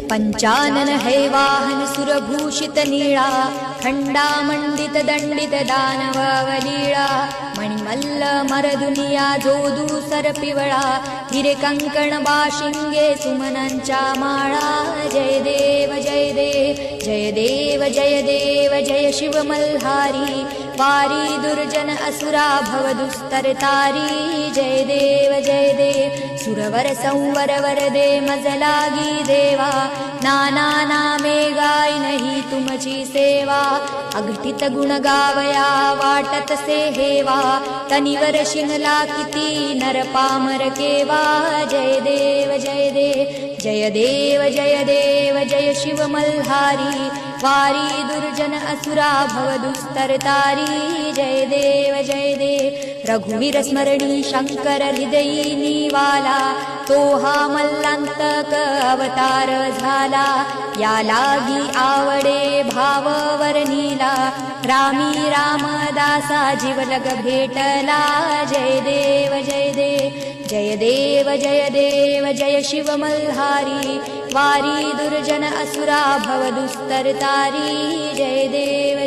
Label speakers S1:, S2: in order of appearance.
S1: पंचानन है वाहन सुरभूषित नीळा खंडामंडित दंडित दानवलीळा मणिमल्ल मरदुनिया जोदू सर पिवळा हिरे कंकण बाशिंगे सुमनांच्या माळा जय देव जय देव जय देव जय देव जय शिव मल्हारी वारी दुर्जन असुरा भव दुस्तर तारी जय देव सुरवर संवर वरदे मज लागी देवा नाना नामे गाय नहीं तुमची सेवा अघटित गुण गावया वाटत से हेवा तनिवर शिंगला किती नर पामर केवा जय देव जय देव जय देव जय देव जय शिव मल्हारी वारी दुर्जन असुरा भव दुस्तर तारी जय देव रघुवीर स्मरणी शंकर हृदयी निवाला तो हा मल्लांतक अवतार झाला या लागी आवडे भाव वर्णिला रामी रामदासा जीवलग भेटला जय देव जय देव जय देव जय देव जय शिव मल्हारी वारी दुर्जन असुरा भव दुस्तर तारी जय देव